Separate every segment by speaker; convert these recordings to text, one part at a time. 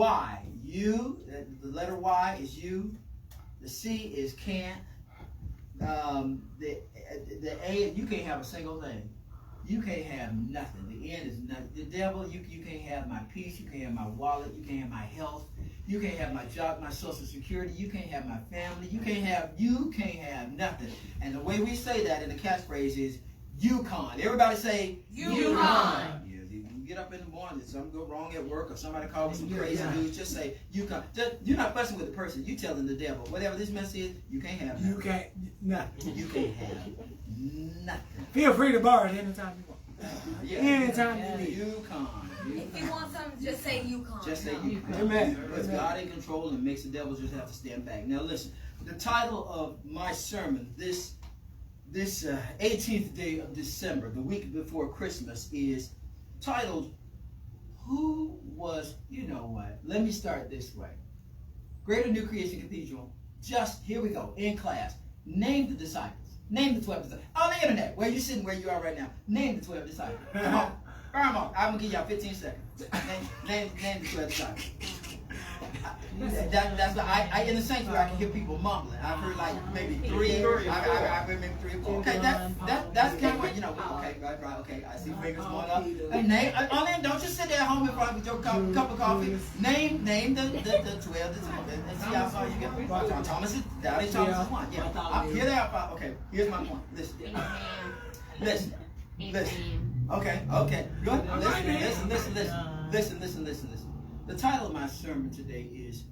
Speaker 1: Y. You, the letter Y is you. The C is can't. The A, you can't have a single thing. You can't have nothing. The N is nothing. The devil, you can't have my peace. You can't have my wallet. You can't have my health. You can't have my job, my social security. You can't have my family. You can't have nothing. And the way we say that in the catchphrase is UConn. Everybody say UConn. Yeah, you get up in the morning, something go wrong at work, or somebody calls some crazy news. Just say UConn. You're not fussing with the person. You telling the devil, whatever this mess is, you can't have nothing.
Speaker 2: You can't nothing.
Speaker 1: You can't have nothing.
Speaker 2: Feel free to borrow it anytime you want. Anytime you need.
Speaker 1: UConn.
Speaker 3: If you want something, just say UConn.
Speaker 1: Just say UConn.
Speaker 2: Amen.
Speaker 1: Because God in control and makes the devil just have to stand back. Now listen, the title of my sermon this 18th day of December, the week before Christmas, is titled, Who Was, you know what? Let me start this way. Greater New Creation Cathedral, just, here we go, in class. Name the disciples. Name the 12 disciples. On the internet, where you're sitting, where you are right now. Name the 12 disciples. Come on. I'm going to give y'all 15 seconds. Name the 12 disciples. That's what I in the sanctuary I can hear people mumbling. I've heard like maybe three. I've heard maybe 3 or 4. Okay, that's kind of what okay, right. Okay, I see fingers going up. Hey, name. Don't just sit there at home in front with your cup of coffee. Name the 12 disciples and see how far you get. Thomas is Thomas is one. Yeah, here they are. Okay, here's my point. Listen. Okay. Good. Listen. The title of my sermon today is,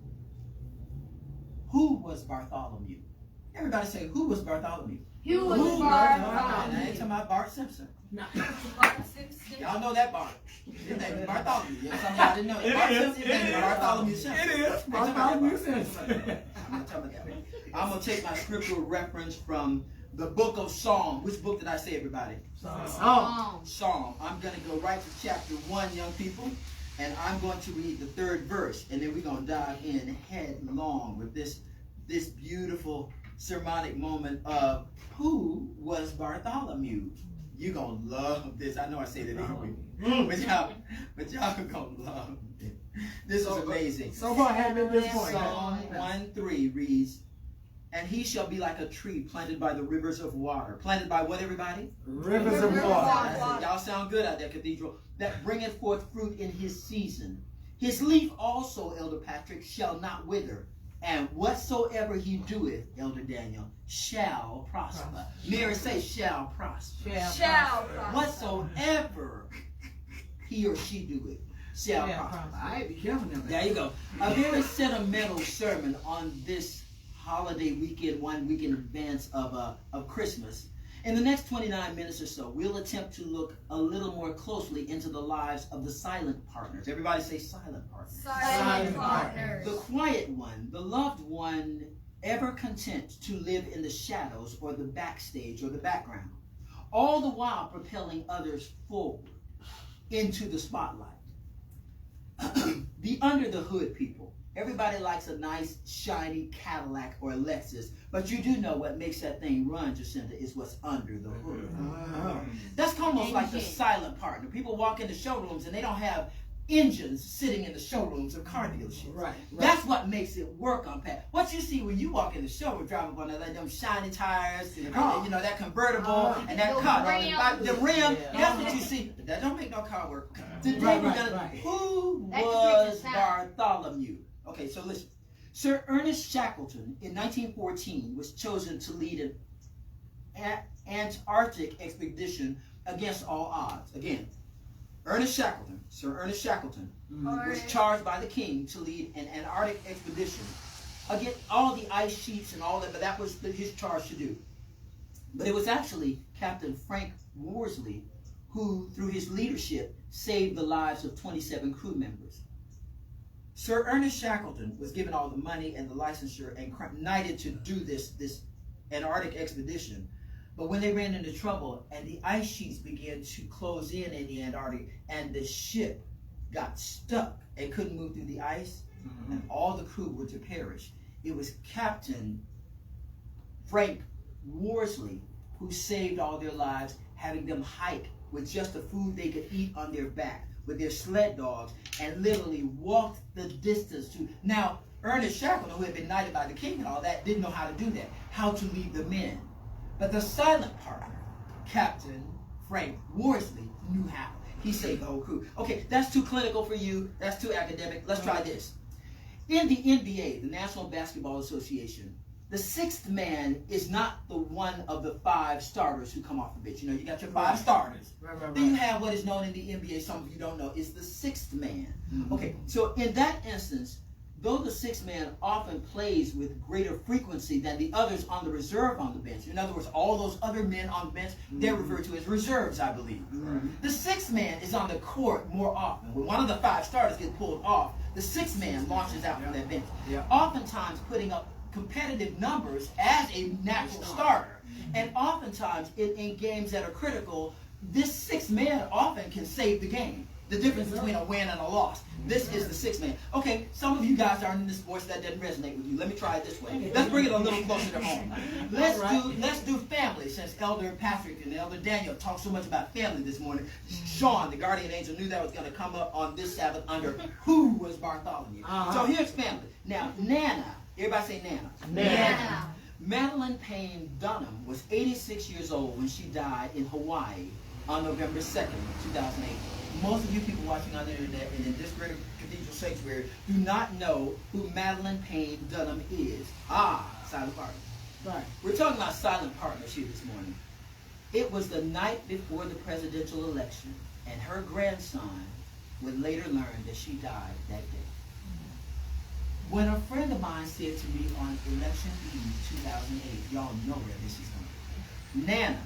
Speaker 1: Who was Bartholomew? Everybody say, who was Bartholomew?
Speaker 3: Who was Bartholomew?
Speaker 1: I ain't talking about Bart Simpson.
Speaker 3: No. Bart Simpson.
Speaker 1: Y'all know that Bart. His name is Bartholomew. Some of y'all didn't know it. Bart Simpson, his name is Bartholomew Simpson.
Speaker 2: It is Bartholomew Simpson.
Speaker 1: I'm not talking about that. I'm going to take my scriptural reference from the book of Psalm. Which book did I say, everybody? Psalm. I'm going to go right to chapter 1, young people. And I'm going to read the 3rd verse, and then we're going to dive in headlong with this beautiful sermonic moment of who was Bartholomew. You're going to love this. I know I say that anyway, but y'all are going to love it. This is amazing.
Speaker 2: So far, I haven't been this point.
Speaker 1: Psalm 1:3 reads, And he shall be like a tree planted by the rivers of water. Planted by what, everybody?
Speaker 2: Rivers of water.
Speaker 1: Y'all sound good out there, Cathedral. That bringeth forth fruit in his season. His leaf also, Elder Patrick, shall not wither. And whatsoever he doeth, Elder Daniel, shall prosper. Mary say, shall prosper.
Speaker 3: Shall prosper.
Speaker 1: Whatsoever he or she doeth, shall prosper.
Speaker 2: All right, be careful now.
Speaker 1: There you go. A very sentimental sermon on this holiday weekend, 1 week in advance of Christmas. In the next 29 minutes or so, we'll attempt to look a little more closely into the lives of the silent partners. Everybody say silent partners.
Speaker 3: Silent partners.
Speaker 1: The quiet one, the loved one, ever content to live in the shadows or the backstage or the background, all the while propelling others forward into the spotlight. The under the hood people. Everybody likes a nice, shiny Cadillac or Lexus, but you do know what makes that thing run, Jacinta, is what's under the hood. That's almost like the silent partner. People walk into showrooms and they don't have engines sitting in the showrooms of car dealerships.
Speaker 2: Right.
Speaker 1: That's what makes it work on Pat. What you see when you walk in the showroom driving on them shiny tires, and, that convertible, and that car, the rim, that's what you see. That don't make no car work. Today we're gonna, who was Bartholomew? Okay, so listen. Sir Ernest Shackleton in 1914 was chosen to lead an Antarctic expedition against all odds. Again, Sir Ernest Shackleton was charged by the king to lead an Antarctic expedition against all the ice sheets and all that, but that was his charge to do. But it was actually Captain Frank Worsley who, through his leadership, saved the lives of 27 crew members. Sir Ernest Shackleton was given all the money and the licensure and knighted to do this Antarctic expedition. But when they ran into trouble and the ice sheets began to close in the Antarctic and the ship got stuck and couldn't move through the ice, and all the crew were to perish, it was Captain Frank Worsley who saved all their lives, having them hike with just the food they could eat on their back, with their sled dogs and literally walked the distance to. Now, Ernest Shackleton, who had been knighted by the king and all that, didn't know how to do that, how to lead the men. But the silent partner, Captain Frank Worsley, knew how. He saved the whole crew. Okay, that's too clinical for you. That's too academic. Let's try this. In the NBA, the National Basketball Association, the sixth man is not the one of the 5 starters who come off the bench. You know, you got your 5 starters.
Speaker 2: Right.
Speaker 1: Then you have what is known in the NBA, some of you don't know, is the sixth man. Okay, so in that instance, though the sixth man often plays with greater frequency than the others on the reserve on the bench. In other words, all those other men on the bench, they're referred to as reserves, I believe. The sixth man is on the court more often. When one of the 5 starters gets pulled off, the sixth man launches out from that bench. Oftentimes putting up competitive numbers as a natural starter. And oftentimes in games that are critical, this sixth man often can save the game. The difference between a win and a loss. This is the sixth man. Okay, some of you guys aren't in this sports, that doesn't resonate with you. Let me try it this way. Let's bring it a little closer to home. Let's do family, since Elder Patrick and Elder Daniel talked so much about family this morning. Sean, the guardian angel, knew that was going to come up on this Sabbath under who was Bartholomew. So here's family. Now, Nana, everybody say Nana.
Speaker 3: Nana.
Speaker 1: Madeline Payne Dunham was 86 years old when she died in Hawaii on November 2nd, 2008. Most of you people watching on the internet and in this great cathedral sanctuary do not know who Madeline Payne Dunham is. Silent partner.
Speaker 2: Right.
Speaker 1: We're talking about silent partners here this morning. It was the night before the presidential election, and her grandson would later learn that she died that day. When a friend of mine said to me on election eve 2008, y'all know where this is going. Nana,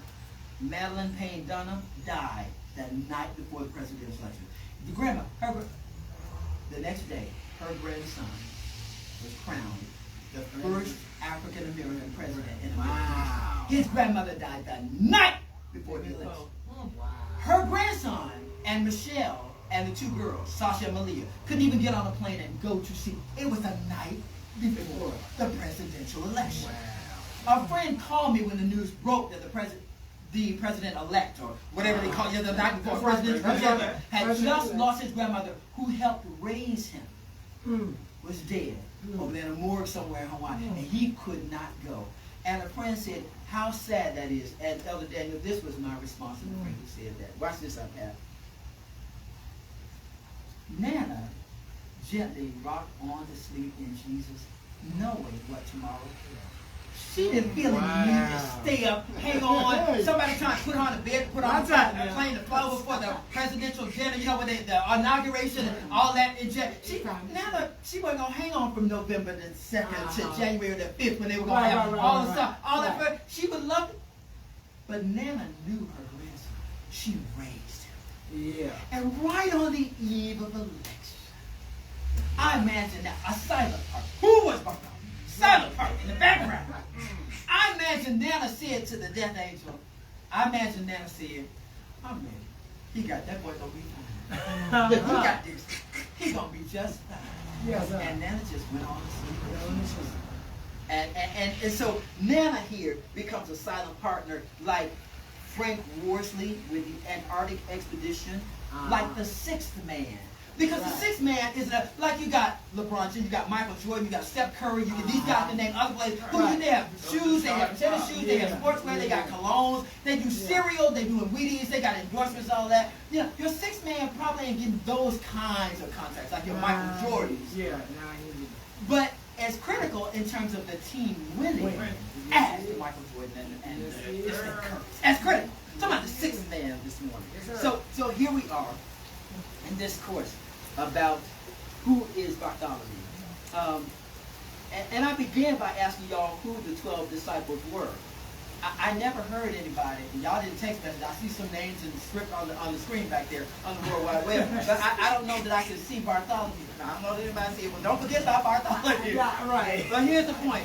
Speaker 1: Madeline Payne Dunham, died that night before the presidential election. The grandma, the next day, her grandson was crowned the first African American president in America. His grandmother died the night before the election. Her grandson and Michelle and the 2 girls, Sasha and Malia, couldn't even get on a plane and go to see. It was the night before the presidential election. A friend called me when the news broke that the president-elect, or whatever they call it, the night before president had just lost his grandmother, who helped raise him, was dead over there in a morgue somewhere in Hawaii, and he could not go. And a friend said, how sad that is. And Elder Daniel, this was my response to the friend who said that. Watch this up, Pat. Nana gently rocked on to sleep in Jesus, knowing what tomorrow held. She didn't feel any need to stay up, hang on. Somebody trying to put her on the bed, put her on the plane to fly over for the presidential dinner, you know, with the inauguration and all that. Nana, she wasn't going to hang on from November the 2nd to January the 5th when they were going to have all the stuff. All that. She would love it. But Nana knew her grandson. She raised him.
Speaker 2: Yeah.
Speaker 1: And right on the eve of election, I imagine that a silent part. Who was Bartholomew? Silent part in the background. I imagine Nana said to the death angel, I'm ready. He got that boy gonna be fine. He got this. He gonna be just fine.
Speaker 2: Yes,
Speaker 1: and Nana just went on to sleep. And so Nana here becomes a silent partner, like Frank Worsley with the Antarctic expedition, like the sixth man. Because the sixth man is like you got LeBron James, you got Michael Jordan, you got Steph Curry, these guys can name other players. Who do they have? Shoes, they have tennis shoes, they have sportswear, they got colognes, they do cereal, they do Wheaties, they got endorsements, all that. You know, your sixth man probably ain't getting those kinds of contracts like your Michael Jordans.
Speaker 2: Yeah,
Speaker 1: but as critical in terms of the team winning as the Michael Jordan and the Steph Curry. As critical. I'm talking about the sixth man this morning. So here we are in this course about who is Bartholomew. And I began by asking y'all who the 12 disciples were. I never heard anybody, and y'all didn't text message. I see some names in the script on the screen back there on the World Wide Web, but I don't know that I can see Bartholomew. I don't know that anybody see it. Well, don't forget about Bartholomew.
Speaker 2: Right.
Speaker 1: But here's the point.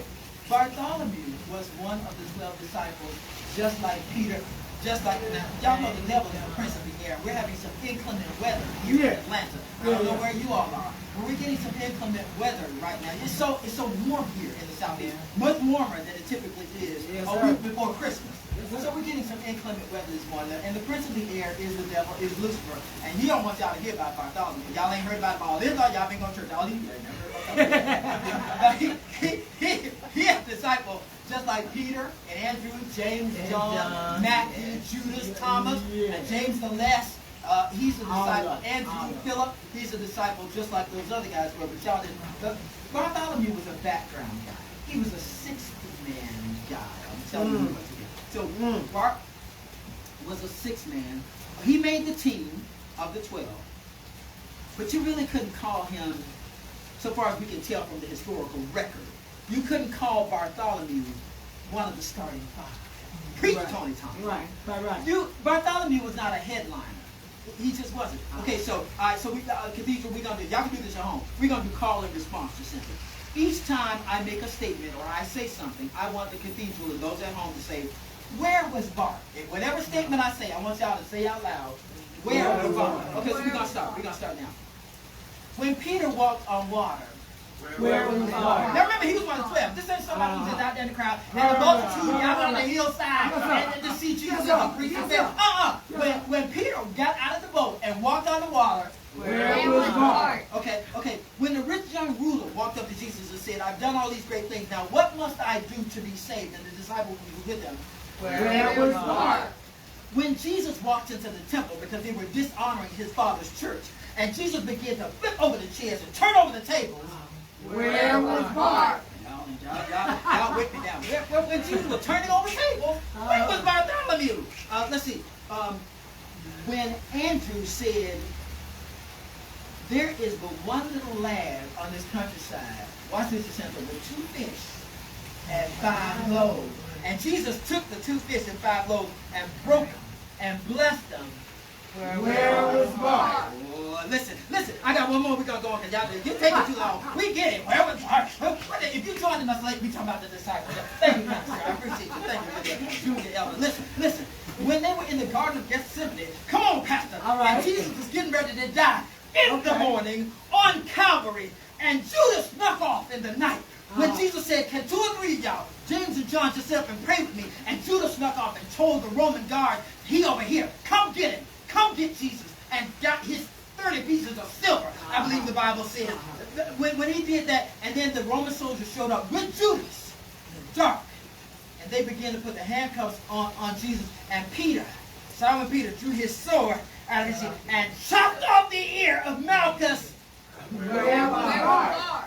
Speaker 1: Bartholomew was one of the 12 disciples, just like Peter. Just like now, y'all know the devil is the prince of the air. We're having some inclement weather here in Atlanta. I don't know where you all are. When we get getting some inclement weather right now. It's so warm here in the southeast, much warmer than it typically is a week before Christmas. So we're getting some inclement weather this morning, and the prince of the air is the devil, is Lucifer, and he don't want y'all to hear about Bartholomew. Y'all ain't heard about all this, y'all been going to church all these years. He has disciples just like Peter and Andrew, James, John, Matthew, Judas, Thomas, and James the Less. He's a disciple. Andrew, Philip, he's a disciple just like those other guys were. But y'all didn't. Bartholomew was a background guy. He was a sixth man guy. I'm telling you what to do. So Bart was a sixth man. He made the team of the 12. But you really couldn't call him, so far as we can tell from the historical record, you couldn't call Bartholomew one of the starting five. Preach Tony Thompson. Right. Bartholomew was not a headliner. He just wasn't. Okay, so we Cathedral, we're gonna do, y'all can do this at home. We're gonna do call and response to simply. Each time I make a statement or I say something, I want the Cathedral and those at home to say, where was Bart? Whatever statement I say, I want y'all to say out loud, where was Bart? Okay, so we're gonna start. We're gonna start now. When Peter walked on water, where was Bart? Now remember, he was one of the 12. This ain't somebody who's just out there in the crowd. And the multitude out on the hillside and to see Jesus and the preaching there. When Peter got out of the boat and walked on the water, where was Bart? Okay. When the rich young ruler walked up to Jesus and said, I've done all these great things. Now what must I do to be saved? And the disciples were with him. Where was Bart? When Jesus walked into the temple because they were dishonoring his father's church, and Jesus began to flip over the chairs and turn over the tables, where was Bart? Y'all wake me down. When Jesus was turning over tables, where was Bartholomew? Let's see. When Andrew said, there is but one little lad on this countryside, watch this essential, with 2 fish and 5 loaves. And Jesus took the 2 fish and 5 loaves and broke them and blessed them. Where was Bart? Oh, listen, I got one more we're going to go on because y'all you're taking too long. We get it. Where was Bart? If you joined us late, we talking about the disciples. Thank you, Pastor. I appreciate you. Thank you for that. Junior elder. Listen. When they were in the Garden of Gethsemane, come on, Pastor. All right. And Jesus was getting ready to die in the morning on Calvary. And Judas snuck off in the night. When Jesus said, can 2 or 3 of y'all, James and John, just up and pray with me. And Judas snuck off and told the Roman guard, he over here, come get him. Come get Jesus. And got his 30 pieces of silver, I believe the Bible says. When he did that, and then the Roman soldiers showed up with Judas in the dark. And they began to put the handcuffs on Jesus. And Simon Peter drew his sword out of his hand and chopped off the ear of Malchus. Where was Bart?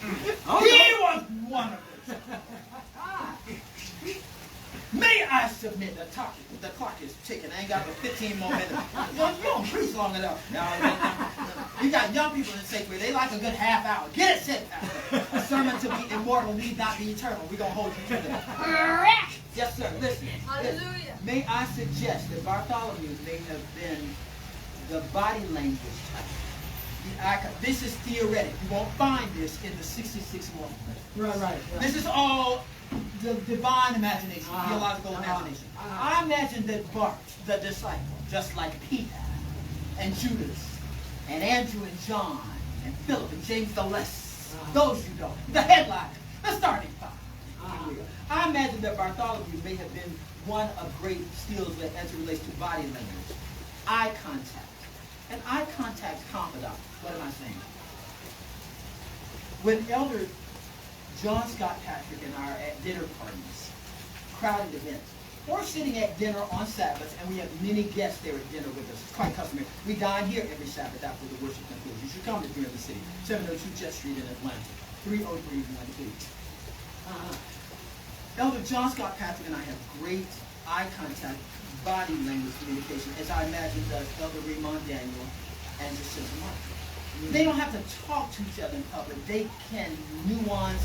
Speaker 1: He was one of us. May I submit the clock is ticking. I ain't got but 15 more minutes. You don't preach long enough. We got young people in Sacred. They like a good half hour. Get it set, Pastor. A sermon to be immortal need not be eternal. We're going to hold you to that. Correct. Yes, sir. Listen. Hallelujah. May I suggest that Bartholomew may have been the body language type. This is theoretic. You won't find this in the 66 more. Right. This is all the divine imagination, theological imagination. I imagine that Bart, the disciple, just like Peter and Judas and Andrew and John and Philip and James the Less, those you know, the headline, the starting five. I imagine that Bartholomew may have been one of great skills as it relates to body language, eye contact. And eye contact confidant. What am I saying? When Elder John Scott Patrick and I are at dinner parties, crowded events, or sitting at dinner on Sabbath, and we have many guests there at dinner with us. It's quite customary. We dine here every Sabbath after the worship concludes. You should come to Dinner in the City, 702 Jet Street in Atlanta, 303 2. Elder John Scott Patrick and I have great eye contact, body language communication, as I imagine does Elder Raymond Daniel and Jacinta Mark. They don't have to talk to each other in public. They can nuance,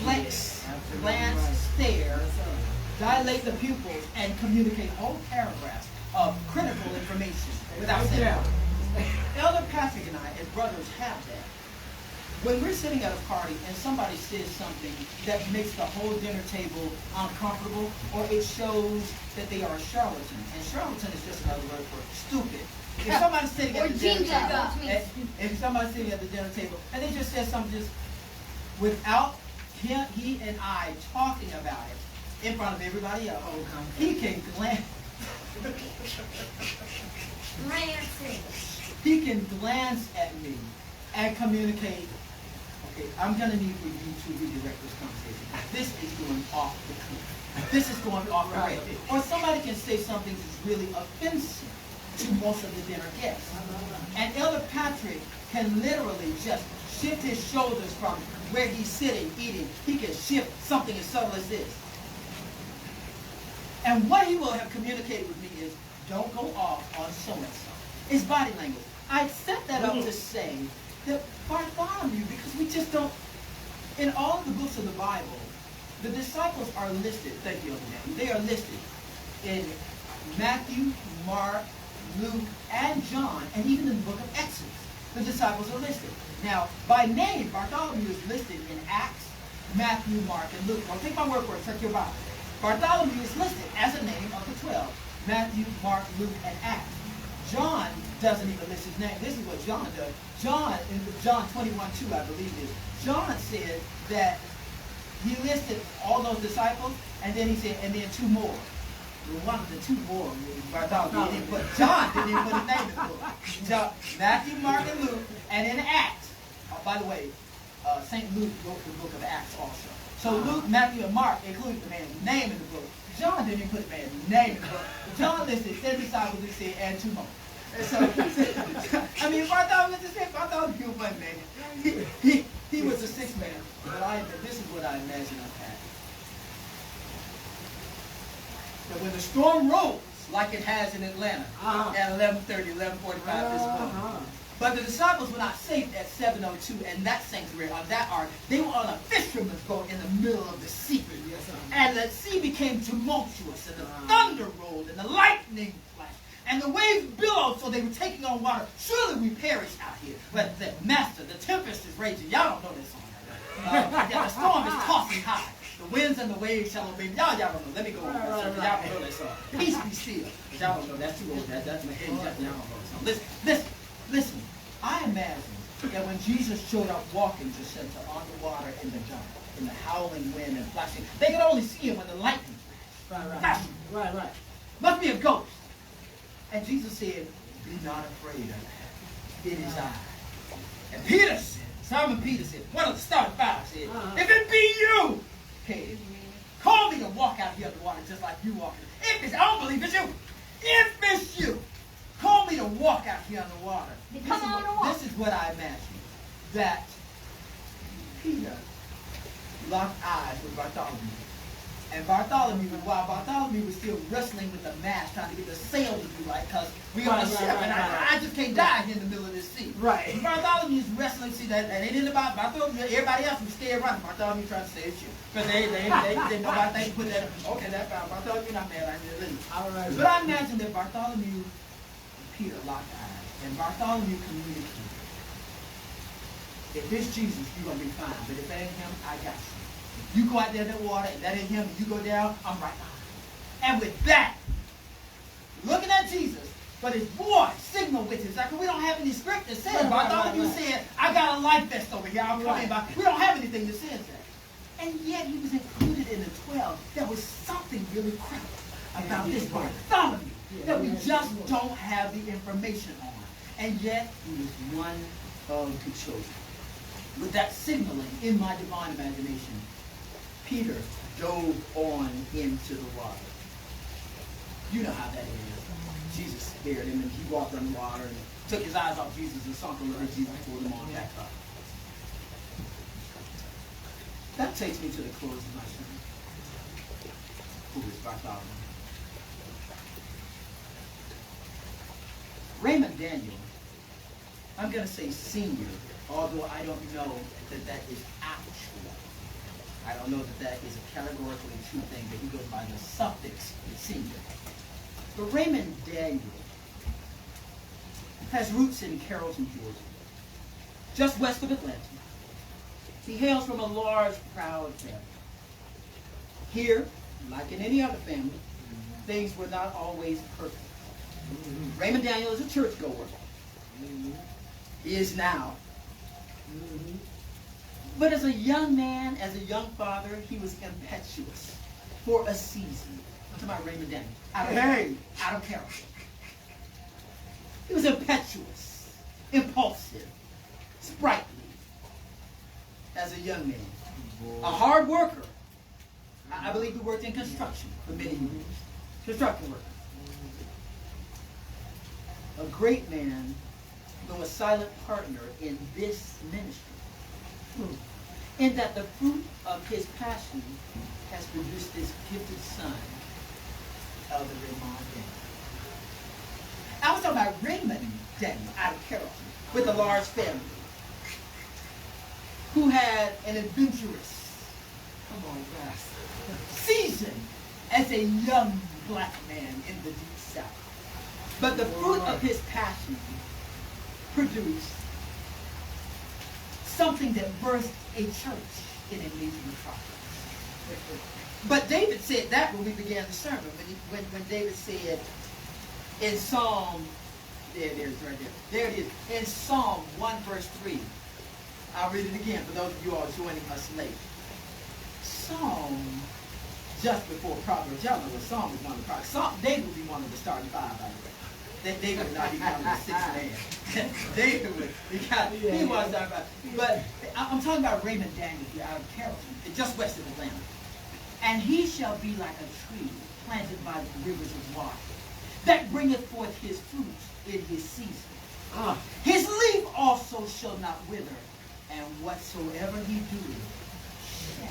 Speaker 1: flex, glance, stare, dilate the pupils, and communicate whole paragraphs of critical information without saying. Elder Patrick and I, as brothers, have that. When we're sitting at a party and somebody says something that makes the whole dinner table uncomfortable, or it shows that they are a charlatan, and charlatan is just another word for stupid, If somebody's sitting at the dinner
Speaker 3: ginger,
Speaker 1: table,
Speaker 3: which means
Speaker 1: if somebody's sitting at the dinner table and they just said something just without he and I talking about it in front of everybody else, he can glance. He can glance at me and communicate. Okay, I'm gonna need for you to redirect this conversation. This is going off the cliff. This is going off the rail. Or somebody can say something that's really offensive to most of the dinner guests. And Elder Patrick can literally just shift his shoulders from where he's sitting, eating. He can shift something as subtle as this. And what he will have communicated with me is, don't go off on so-and-so. It's body language. I set that up to say that Bartholomew, because we just don't, in all of the books of the Bible, the disciples are listed, thank you, they are listed in Matthew, Mark, Luke, and John, and even in the book of Exodus, the disciples are listed. Now, by name, Bartholomew is listed in Acts, Matthew, Mark, and Luke. Don't take my word for it, check your Bible. Bartholomew is listed as a name of the 12. Matthew, Mark, Luke, and Acts. John doesn't even list his name. This is what John does. John, in John 21:2, I believe it is, John said that he listed all those disciples, and then he said, and then two more. One of the two more was Bartholomew. John didn't even put his name in the book. John, Matthew, Mark, and Luke, and in Acts. By the way, St. Luke wrote the book of Acts also. So Luke, Matthew, and Mark included the man's name in the book. John didn't even put the man's name in the book. John listed 10 disciples, he said, and two more. And so, I mean, Bartholomew was man. He was the sixth man. But this is what I imagine I've had. That when the storm rolls, like it has in Atlanta, at 11:30, 11:45 this morning. But the disciples were not safe at 7:02 and that sanctuary on that ark. They were on a fisherman's boat in the middle of the sea. And the sea became tumultuous, and the thunder rolled, and the lightning flashed, and the waves billowed, so they were taking on water. Surely we perish out here. But the master, the tempest is raging. Y'all don't know this song. The storm is tossing high. The winds and the waves shall obey. Y'all don't know. Let me go on. Y'all don't know that song. Peace be still. But y'all don't know. That's too old. That's my head. Y'all don't know that song. Listen. I imagine that when Jesus showed up walking to center on the water in the howling wind and flashing, they could only see him when the lightning flashed. Right. Must be a ghost. And Jesus said, be not afraid of that. It is I. And Peter said, Simon Peter said, one of the starting five said, if it be you, okay, call me to walk out here on the water just like you walking. I don't believe it's you. If it's you, call me to walk out here on the water. This is what I imagine. That Peter locked eyes with Bartholomew. And while Bartholomew was still wrestling with the mast, trying to get the sail to be right, because we on a ship, and I just can't die here in the middle of this sea. Right. Bartholomew's wrestling, see, that ain't about Bartholomew. Everybody else was scared running. Bartholomew trying to save ship. Because nobody think put that, okay, that's fine. Bartholomew not mad, I need to leave. All right. But I imagine that Bartholomew and Peter locked eyes. And Bartholomew communicated. If it's Jesus, you're going to be fine. But if it ain't him, I got you. If you go out there in that water and that ain't him and you go down, I'm right behind you. And with that, looking at Jesus, but his voice signaled with his, like we don't have any script that says, Bartholomew said, I got a life vest over here, I'm coming by. We don't have anything that says that. And yet he was included in the 12. There was something really critical about this Bartholomew that we just don't have the information on. And yet, he was one of the chosen. With that signaling in my divine imagination, Peter dove on into the water. You know how that is. Jesus scared him, and he walked on the water and took his eyes off Jesus and sunk a little bit. Jesus pulled him on back up. That takes me to the close of my sermon. Who is Bartholomew? Raymond Daniel, I'm going to say senior, although I don't know that is actual. I don't know that is a categorically true thing, but he goes by the suffix senior. But Raymond Daniel has roots in Carrollton, Georgia, just west of Atlanta. He hails from a large, proud family. Here, like in any other family, things were not always perfect. Raymond Daniel is a churchgoer. He is now. But as a young man, as a young father, he was impetuous for a season. I'm talking about Raymond Daniel. Out of character. He was impetuous, impulsive, sprightly as a young man. A hard worker. I believe he worked in construction for many years. Construction worker. A great man, though a silent partner in this ministry. In that the fruit of his passion has produced this gifted son, Elder Raymond Daniel. I was talking about Raymond Daniel out of Carrollton with a large family who had an adventurous, season as a young black man in the deep south. But the fruit of his passion produced something that birthed a church in a major metropolis. But David said that when we began the sermon, when David said in Psalm, there it is right there. There it is. In Psalm 1 verse 3. I'll read it again for those of you all joining us late. Psalm, just before Proverbs. Y'all know what Psalm is one of the Proverbs. David would be one of the starting five, by the way. That David would not be one of the sixth man. David would. He was starting five. But I'm talking about Raymond Daniel here out of Carrollton, just west of Atlanta. And he shall be like a tree planted by the rivers of water, that bringeth forth his fruit in his season. His leaf also shall not wither, and whatsoever he doeth shall.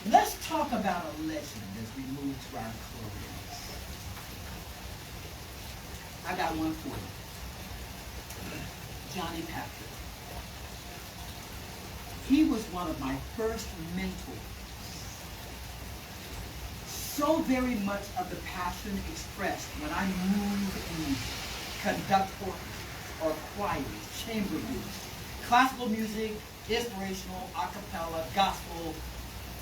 Speaker 1: Let's talk about a legend as we move to our close. I got one for you. Johnny Patrick. He was one of my first mentors. So very much of the passion expressed when I move and conduct orchestra or choirs, chamber music, classical music, inspirational, a cappella, gospel,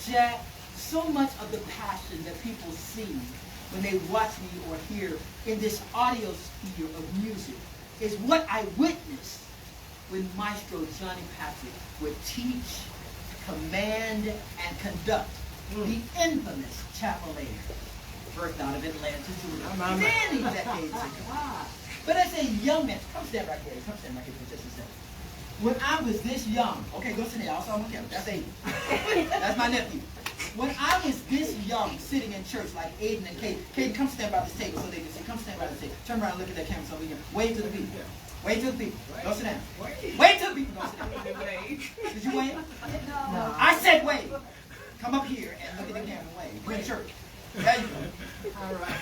Speaker 1: jazz. So much of the passion that people see when they watch me or hear in this audio sphere of music is what I witnessed when Maestro Johnny Patrick would teach, command, and conduct the infamous chapel air, birthed out of Atlanta, Georgia, many decades ago. But as a young man, come stand right here for just a second. When I was this young, okay, go sit down, also on camera, that's Aiden. That's my nephew. When I was this young, sitting in church like Aiden and Kate, come stand by this table so they can see. Come stand by the table. Turn around and look at that camera so we can wave to the people. Wait till the people. Go sit down. Wait till the people. Go sit down. Did you wave?
Speaker 3: No.
Speaker 1: I said wave. Come up here and look at the camera and wave. We're in church. There you go. All right.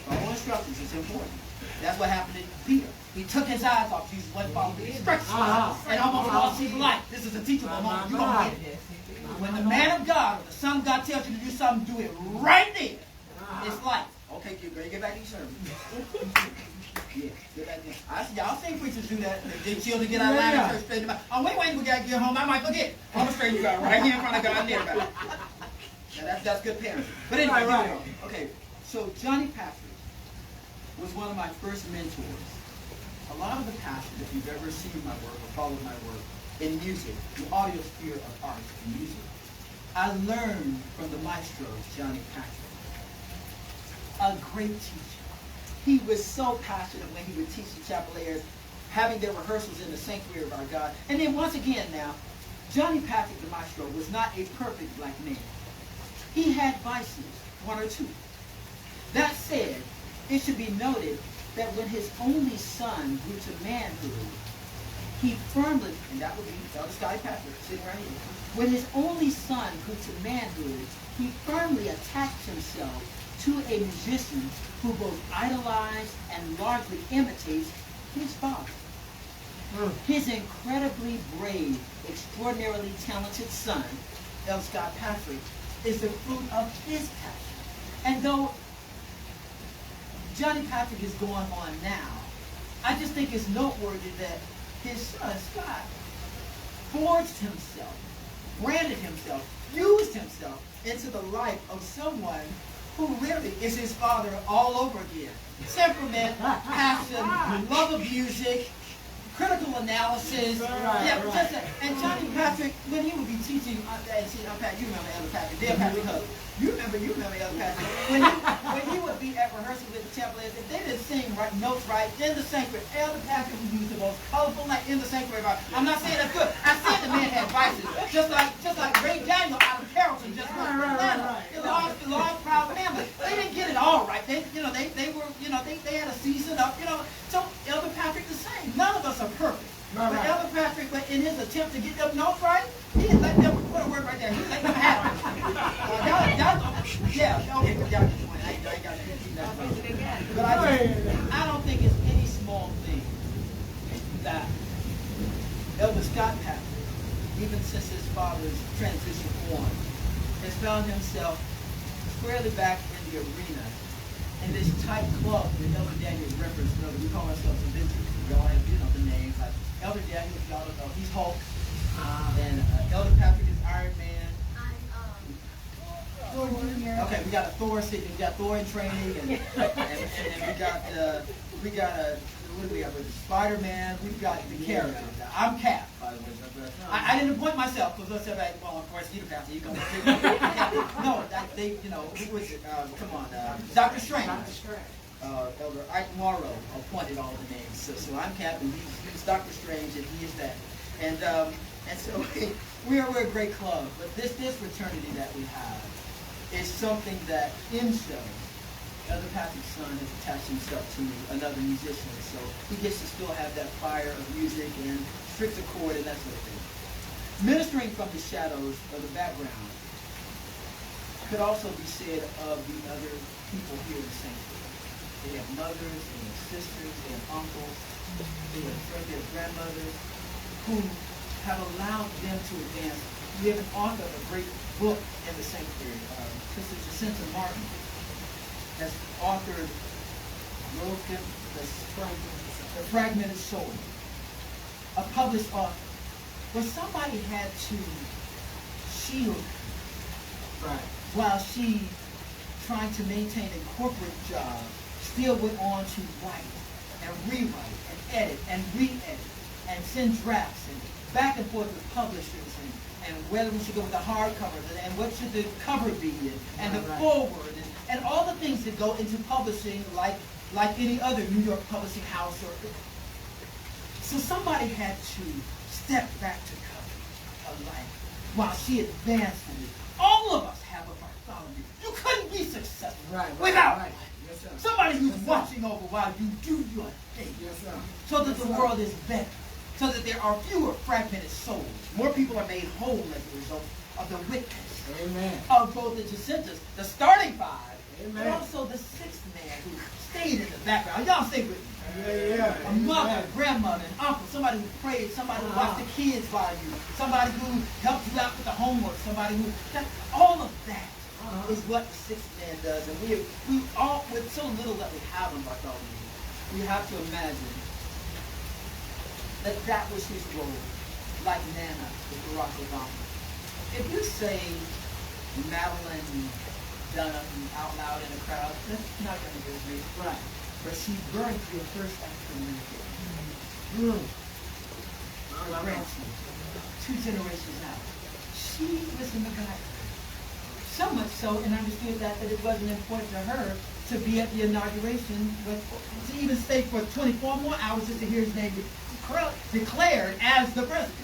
Speaker 1: Follow instructions. It's important. That's what happened to Peter. He took his eyes off Jesus, wasn't following the instructions, and almost lost his life. This is a teachable moment. You're going to get it. When the man of God or the son of God tells you to do something, do it right there. It's life. Okay, get back to your sermon. Yeah, get back there. I see y'all seen preachers do that. They children get out of line and church straighten them out. Oh, wait, we got to get home. I might forget. I'm going to straighten you out right here in front of God and everybody. Now, that's good parenting. But anyway, right. Okay, so Johnny Patrick was one of my first mentors. A lot of the passion, if you've ever seen my work or followed my work in music, the audio sphere of art and music, I learned from the maestro, Johnny Patrick. A great teacher. He was so passionate when he would teach the chapelers, having their rehearsals in the sanctuary of our God. And then once again now, Johnny Patrick, the maestro, was not a perfect black man. He had vices, one or two. That said, it should be noted that when his only son grew to manhood, he firmly, and that would be Elder Scotty Patrick sitting right here, when his only son grew to manhood, he firmly attached himself to a musician who both idolized and largely imitates his father. His incredibly brave, extraordinarily talented son, Elder Scott Patrick, is the fruit of his passion. And though Johnny Patrick is going on now, I just think it's noteworthy that his son, Scott, forged himself, branded himself infused himself into the life of someone who really is his father all over again. Temperament, passion, love of music, critical analysis. Yeah, and Johnny Patrick, when he would be teaching, Pat, you remember Elder Patrick, dear Patrick Hub. You remember Elder Patrick. When he would be at rehearsal with the templars, if they didn't sing notes right in the sanctuary, Elder Patrick would use the most colorful night in the sanctuary. I'm not saying that's good. I said the man had vices, just like Ray Daniel out of Carrollton just went to Atlanta. The large proud family. They didn't get it all right. They had a season up. So Elder Patrick the same. None of us are perfect. But Elder Patrick, in his attempt to get them notes right, he didn't let them put a word right there. He let them have it. But I don't think it's any small thing that Elder Scott Patrick, even since his father's transition on, has found himself squarely back in the arena in this tight club that Elder Daniel referenced earlier. We call ourselves Avengers. We all have, the names. Like Elder Daniel, y'all don't know, he's Hulk. And Elder Patrick is Iron Man. Okay, we got a Thor sitting. We got Thor in training, and we got what do we have? Spider-Man. We've got the character. I'm Cap, by the way. I didn't appoint myself because I said, well, of course, Peter Pastor, you come. No, who was it? Come on, Dr. Strange. Elder Ike Morrow appointed all the names. So I'm Cap, and he's Dr. Strange, and he is that. And so we're a great club, but this fraternity that we have is something that in show, Elder Patrick's son has attached himself to another musician, so he gets to still have that fire of music and strict accord and that sort of thing. Ministering from the shadows of the background could also be said of the other people here in the sanctuary. They have mothers, they have sisters, they have uncles, they have friends, they have grandmothers who have allowed them to advance. We have an author of a great book in the sanctuary, Sister Jacinta Martin, has authored The Fragmented Soul, a published author. But somebody had to shield her while she, trying to maintain a corporate job, still went on to write and rewrite and edit and re-edit and send drafts and back and forth with publishers and whether we should go with the hardcover and what should the cover be and the forward and all the things that go into publishing like any other New York publishing house. So somebody had to step back to cover a life while she advanced in it. All of us have a Bartholomew. You couldn't be successful without somebody who's watching over while you do your thing. So that the world is better. So that there are fewer fragmented souls. More people are made whole as a result of the witness of both the Jacintas, the starting five, but also the sixth man who stayed in the background. Y'all stay with me. A mother, grandmother, an uncle, somebody who prayed, somebody who watched the kids while you, somebody who helped you out with the homework, somebody who, all of that is what the sixth man does. And we all, with so little that we have in Bartholomew, we have to imagine that was his role, like Nana with Barack Obama. If you say Madeline Dunham out loud in a crowd, that's not going to get me. But she birthed your first African American. Her grandson, 2 generations out. She was in the guy. So much so, and understood that it wasn't important to her to be at the inauguration, but to even stay for 24 more hours just to hear his name declared as the president.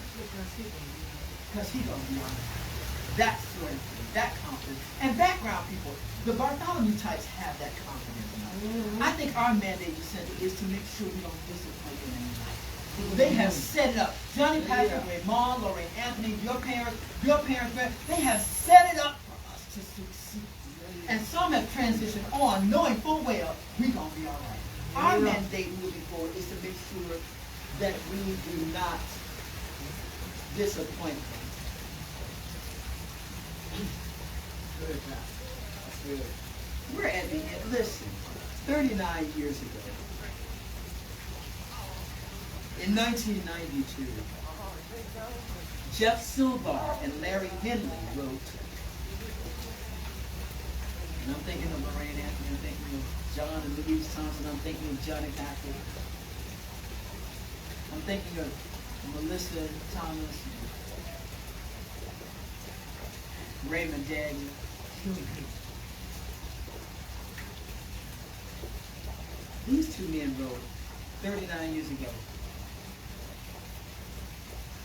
Speaker 1: Because he's going to be on that sort of thing, that confidence. And background people, the Bartholomew types have that confidence. I think our mandate is to make sure we don't disappoint them in life. They have set it up. Johnny Patrick, Raymond, Lorraine Anthony, your parents, they have set it up for us to succeed. And some have transitioned on knowing full well we're going to be all right. Our mandate moving forward is to make sure that we do not disappoint them. Good. That's good. We're at the end. Listen, 39 years ago, in 1992, Jeff Silvar and Larry Henley wrote And I'm thinking of Lorraine Anthony. I'm thinking of John and Louise Thompson. I'm thinking of Johnny Patrick. I'm thinking of Melissa Thomas, Raymond Daggy. These two men wrote 39 years ago.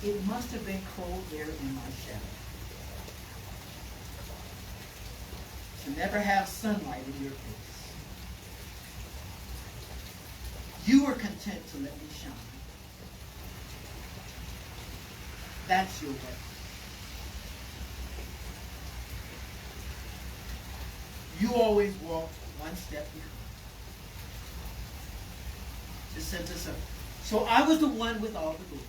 Speaker 1: It must have been cold there in my shadow. To never have sunlight in your face. You were content to let me shine. That's your way. You always walked one step behind. Just set this up. So I was the one with all the glory,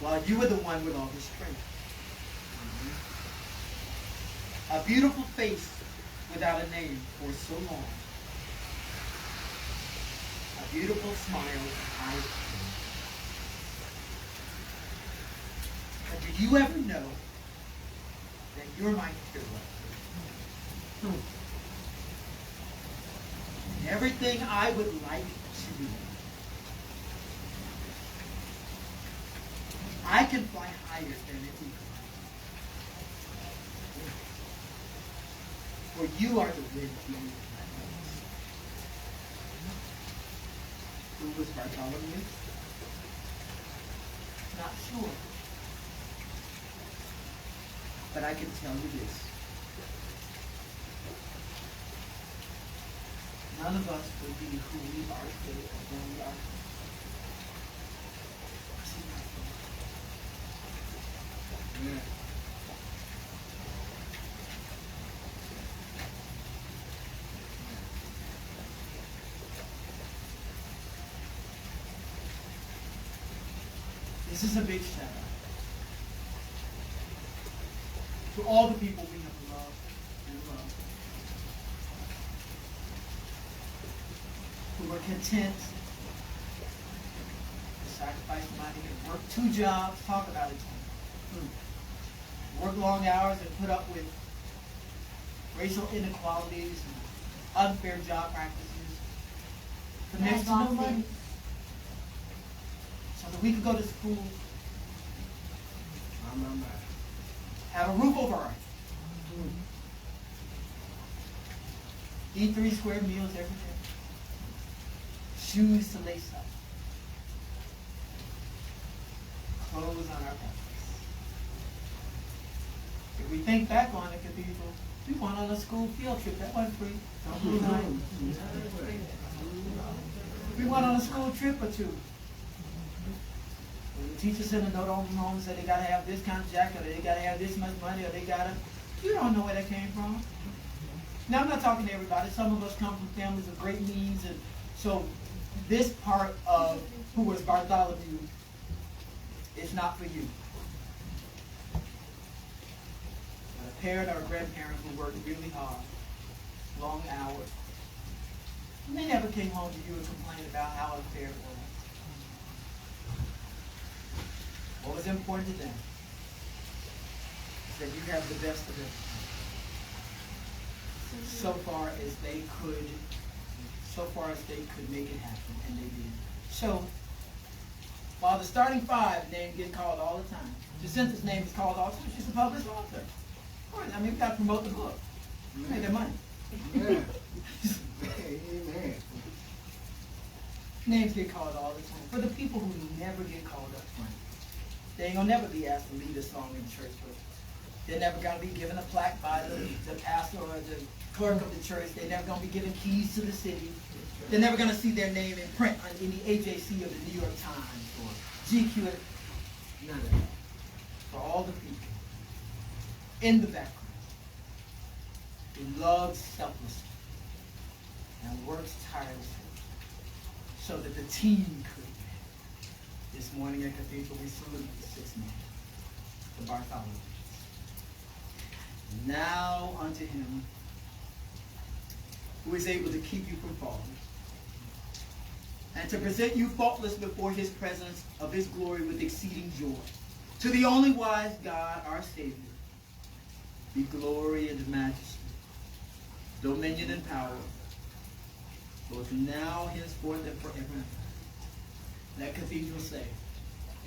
Speaker 1: while you were the one with all the strength. A beautiful face without a name for so long. A beautiful smile eyes. But do you ever know that you're my hero? And everything I would like to be. I can fly higher than an eagle. For you are the wind beneath my wings. Who was Bartholomew? Not sure. But I can tell you this. None of us will be who we are today or when we are. Yeah. This is a big shout out to all the people we have loved and loved, who were content to sacrifice money and work 2 jobs, talk about it, work long hours and put up with racial inequalities and unfair job practices for next to no money, so that we could go to school, have a roof over our head, eat 3 square meals every day, shoes to lace up, clothes on our backs. If we think back on the cathedral, we went on a school field trip. That wasn't free. We went on a school trip or 2. When the teacher sent a note on home and said they got to have this kind of jacket, or they got to have this much money, or they got to, you don't know where that came from. Now, I'm not talking to everybody. Some of us come from families of great means, and so this part of who was Bartholomew is not for you. But a parent or a grandparent who worked really hard, long hours, and they never came home to you and complained about how unfair it was. What was important to them is that you have the best of it. So far as they could make it happen, and they did. So, while the starting 5 name get called all the time, Jacinta's name is called all the time. She's a published author. Of course, I mean, we got to promote the book. We made their money. Yeah. Amen. Names get called all the time. For the people who never get called up front, they ain't gonna never be asked to lead a song in church. They're never gonna be given a plaque by the pastor or the clerk of the church. They're never gonna be given keys to the city. They're never gonna see their name in print on any AJC or the New York Times or GQ. None of that. For all the people in the background who loves selflessly and works tirelessly so that the team could. This morning at Cathedral, we salute the 6th man, the Bartholomew. Now unto him who is able to keep you from falling and to present you faultless before his presence of his glory with exceeding joy. To the only wise God, our Savior, be glory and majesty, dominion and power, both now, henceforth, and forever. Let Cathedral say,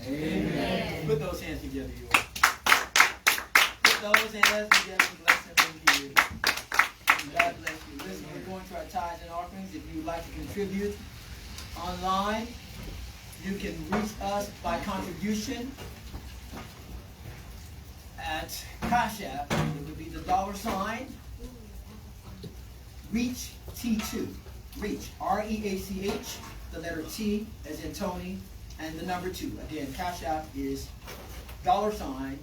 Speaker 2: Amen.
Speaker 1: Put those hands together, you all. Put those hands together and bless them from here. God bless you. Listen, we're going to our tithes and offerings. If you would like to contribute online, you can reach us by contribution at Cash App. It would be the $, Reach T2. Reach, R-E-A-C-H, the letter T as in Tony, and the number 2. Again, Cash App is $,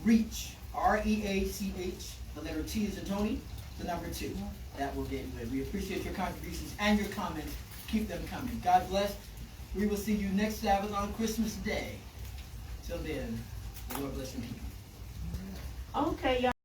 Speaker 1: Reach, R-E-A-C-H, the letter T as in Tony, the number 2. That will get you in. We appreciate your contributions and your comments. Keep them coming. God bless. We will see you next Sabbath on Christmas Day. Till then, the Lord bless you.
Speaker 4: Okay, y'all.